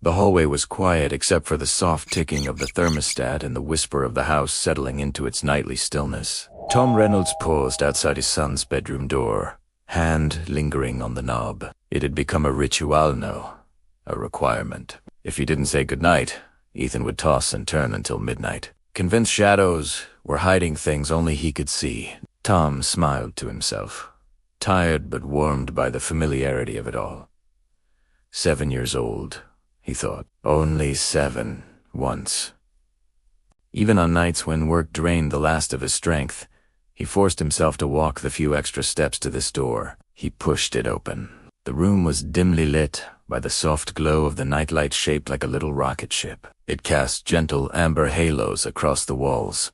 The hallway was quiet except for the soft ticking of the thermostat and the whisper of the house settling into its nightly stillness. Tom Reynolds paused outside his son's bedroom door, hand lingering on the knob. It had become a ritual now, a requirement. If he didn't say goodnight, Ethan would toss and turn until midnight. Convinced shadows were hiding things only he could see, Tom smiled to himself, tired but warmed by the familiarity of it all. 7 years old, he thought. Only 7, once. Even on nights when work drained the last of his strength, he forced himself to walk the few extra steps to this door. He pushed it open. The room was dimly lit by the soft glow of the nightlight shaped like a little rocket ship. It cast gentle amber halos across the walls,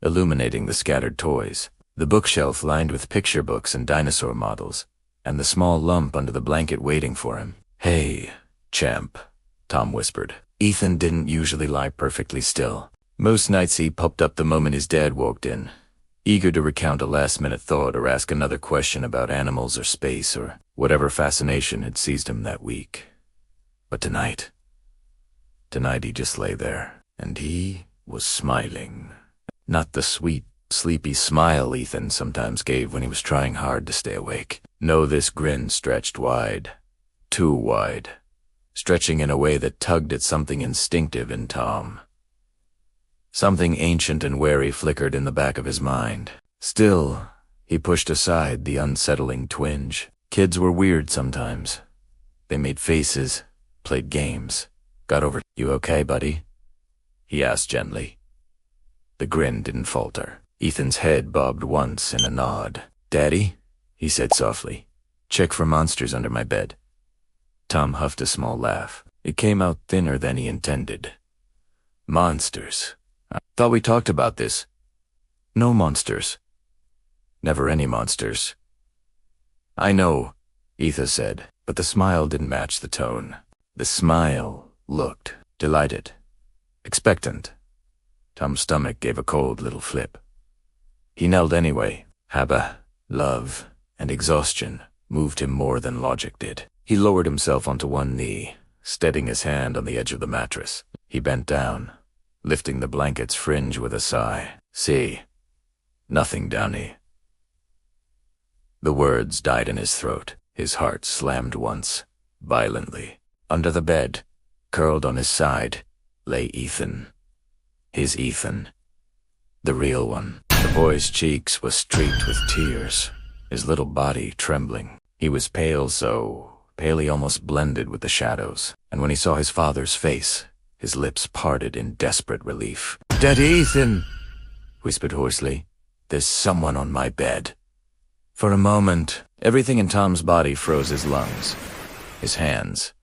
illuminating the scattered toys, the bookshelf lined with picture books and dinosaur models, and the small lump under the blanket waiting for him. "Hey, champ," Tom whispered. Ethan didn't usually lie perfectly still. Most nights he popped up the moment his dad walked in, eager to recount a last-minute thought or ask another question about animals or space or whatever fascination had seized him that week. But tonight he just lay there, and he was smiling. Not the sweet, sleepy smile Ethan sometimes gave when he was trying hard to stay awake. No, this grin stretched wide, too wide, stretching in a way that tugged at something instinctive in Tom. Something ancient and wary flickered in the back of his mind. Still, he pushed aside the unsettling twinge. Kids were weird sometimes. They made faces, played games, got over. "You okay, buddy?" he asked gently. The grin didn't falter. Ethan's head bobbed once in a nod. "Daddy," he said softly, "check for monsters under my bed." Tom huffed a small laugh. It came out thinner than he intended. "Monsters? I thought we talked about this." "No monsters. Never any monsters." "I know," Ethan said, but the smile didn't match the tone. The smile looked delighted, expectant. Tom's stomach gave a cold little flip. He knelt anyway. Habit, love, and exhaustion moved him more than logic did. He lowered himself onto one knee, steadying his hand on the edge of the mattress. He bent down, lifting the blanket's fringe with a sigh. "See, nothing, Downey." The words died in his throat. His heart slammed once, violently. Under the bed, curled on his side, lay Ethan. His Ethan. The real one. The boy's cheeks were streaked with tears, his little body trembling. He was pale, so pale he almost blended with the shadows. And when he saw his father's face, his lips parted in desperate relief. "Daddy Ethan," whispered hoarsely, "there's someone on my bed." For a moment, everything in Tom's body froze: his lungs, his hands,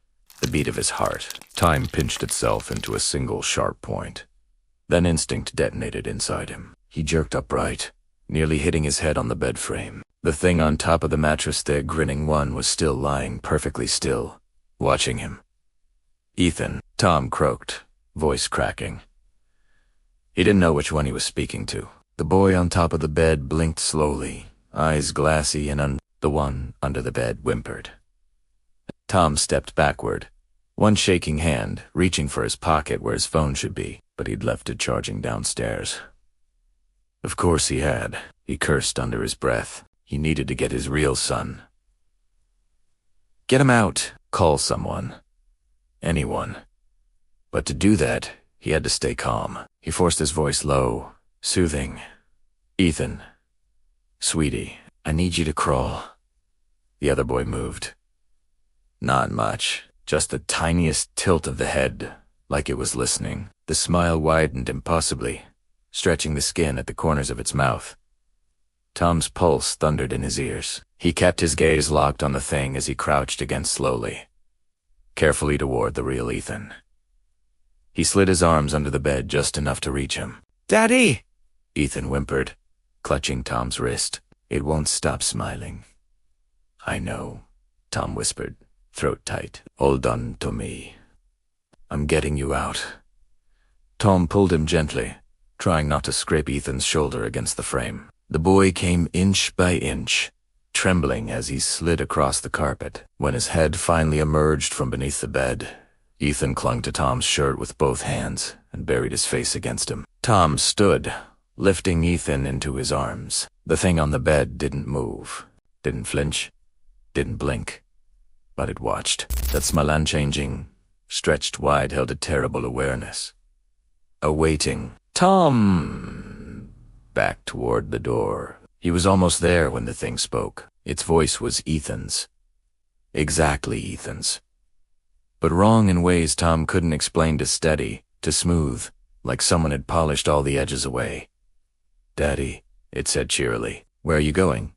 the beat of his heart. Time pinched itself into a single sharp point. Then instinct detonated inside him. He jerked upright, nearly hitting his head on the bed frame. The thing on top of the mattress, the grinning one, was still lying perfectly still, watching him. "Ethan," Tom croaked, voice cracking. He didn't know which one he was speaking to. The boy on top of the bed blinked slowly, eyes glassy, and the one under the bed whimpered. Tom stepped backward, one shaking hand reaching for his pocket where his phone should be, but he'd left it charging downstairs. Of course he had. He cursed under his breath. He needed to get his real son. Get him out. Call someone. Anyone. But to do that, he had to stay calm. He forced his voice low, soothing. "Ethan. Sweetie, I need you to crawl." The other boy moved. Not much, just the tiniest tilt of the head, like it was listening. The smile widened impossibly, stretching the skin at the corners of its mouth. Tom's pulse thundered in his ears. He kept his gaze locked on the thing as he crouched again slowly, carefully toward the real Ethan. He slid his arms under the bed just enough to reach him. "Daddy!" Ethan whimpered, clutching Tom's wrist. "It won't stop smiling." "I know," Tom whispered, throat tight. "Hold on to me. I'm getting you out." Tom pulled him gently, trying not to scrape Ethan's shoulder against the frame. The boy came inch by inch, trembling as he slid across the carpet. When his head finally emerged from beneath the bed, Ethan clung to Tom's shirt with both hands and buried his face against him. Tom stood, lifting Ethan into his arms. The thing on the bed didn't move, didn't flinch, didn't blink, but it watched. That smile, unchanging, stretched wide, held a terrible awareness. Awaiting. Tom backed toward the door. He was almost there when the thing spoke. Its voice was Ethan's. Exactly Ethan's. But wrong in ways Tom couldn't explain, to steady, to smooth, like someone had polished all the edges away. "Daddy," it said cheerily. "Where are you going?"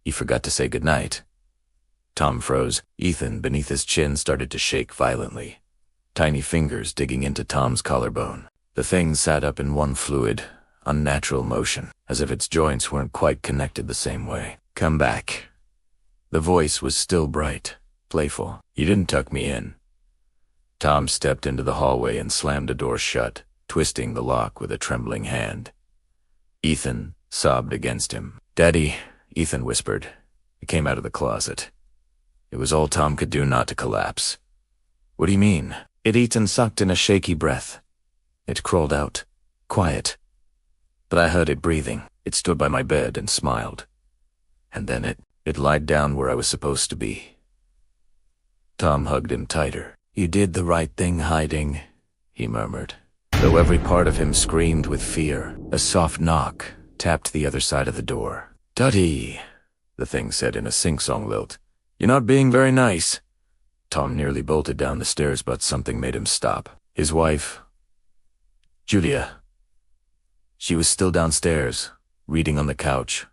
He forgot to say goodnight. Tom froze. Ethan, beneath his chin, started to shake violently, tiny fingers digging into Tom's collarbone. The thing sat up in one fluid, unnatural motion, as if its joints weren't quite connected the same way. "Come back." The voice was still bright, playful. "You didn't tuck me in." Tom stepped into the hallway and slammed the door shut, twisting the lock with a trembling hand. Ethan sobbed against him. "Daddy," Ethan whispered. He came out of the closet. It was all Tom could do not to collapse. "What do you mean?" Ethan sucked in a shaky breath. It crawled out, quiet. But I heard it breathing. It stood by my bed and smiled. And then it lied down where I was supposed to be. Tom hugged him tighter. "You did the right thing hiding," he murmured, though every part of him screamed with fear. A soft knock tapped the other side of the door. "Duddy," the thing said in a sing-song lilt. "You're not being very nice." Tom nearly bolted down the stairs, but something made him stop. His wife, Julia. She was still downstairs, reading on the couch,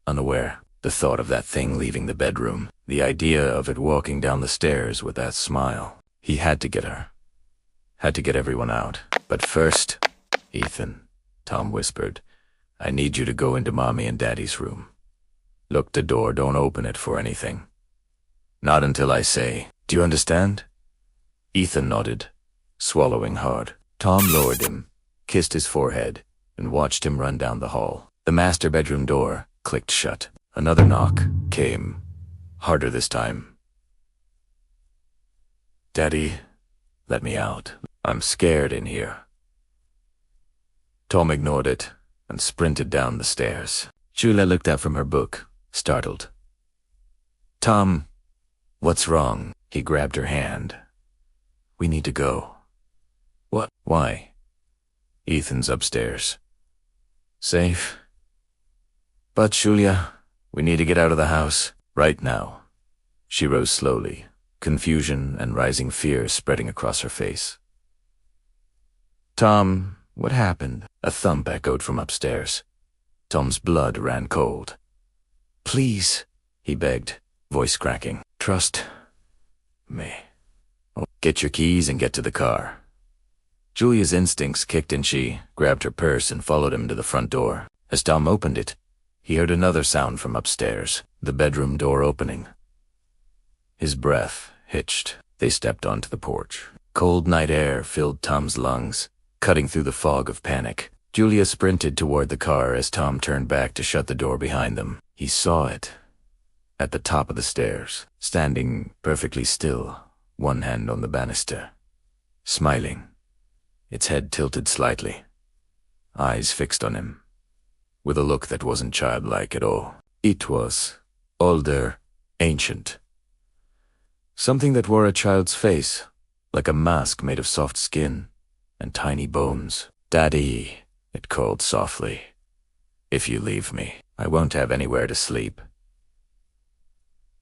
unaware. The thought of that thing leaving the bedroom, the idea of it walking down the stairs with that smile. He had to get her. Had to get everyone out. "But first, Ethan," Tom whispered, "I need you to go into Mommy and Daddy's room. Look the door, don't open it for anything. Not until I say. Do you understand?" Ethan nodded, swallowing hard. Tom lowered him, kissed his forehead, and watched him run down the hall. The master bedroom door clicked shut. Another knock came, harder this time. "Daddy, let me out. I'm scared in here." Tom ignored it and sprinted down the stairs. Julia looked out from her book, startled. "Tom, what's wrong?" He grabbed her hand. "We need to go." "What? Why?" "Ethan's upstairs." "Safe?" "But Julia, we need to get out of the house, right now." She rose slowly, confusion and rising fear spreading across her face. "Tom, what happened?" A thump echoed from upstairs. Tom's blood ran cold. "Please," he begged, voice cracking. "Trust me. Oh, get your keys and get to the car." Julia's instincts kicked and she grabbed her purse and followed him to the front door. As Tom opened it, he heard another sound from upstairs, the bedroom door opening. His breath hitched. They stepped onto the porch. Cold night air filled Tom's lungs, cutting through the fog of panic. Julia sprinted toward the car as Tom turned back to shut the door behind them. He saw it, at the top of the stairs, standing perfectly still, one hand on the banister, smiling, its head tilted slightly, eyes fixed on him, with a look that wasn't childlike at all. It was older, ancient. Something that wore a child's face, like a mask made of soft skin and tiny bones. "Daddy," it called softly, "if you leave me, I won't have anywhere to sleep."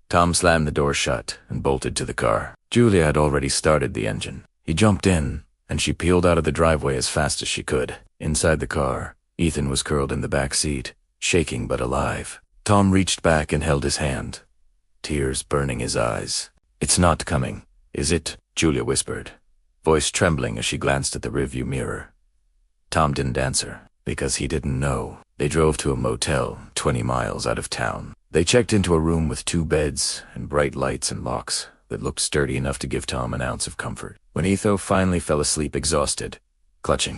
Tom slammed the door shut and bolted to the car. Julia had already started the engine. He jumped in, and she peeled out of the driveway as fast as she could. Inside the car, Ethan was curled in the back seat, shaking but alive. Tom reached back and held his hand, tears burning his eyes. "It's not coming, is it?" Julia whispered, voice trembling as she glanced at the rearview mirror. Tom didn't answer, because he didn't know. They drove to a motel 20 miles out of town. They checked into a room with 2 beds and bright lights and locks that looked sturdy enough to give Tom an ounce of comfort. When Ethan finally fell asleep exhausted, clutching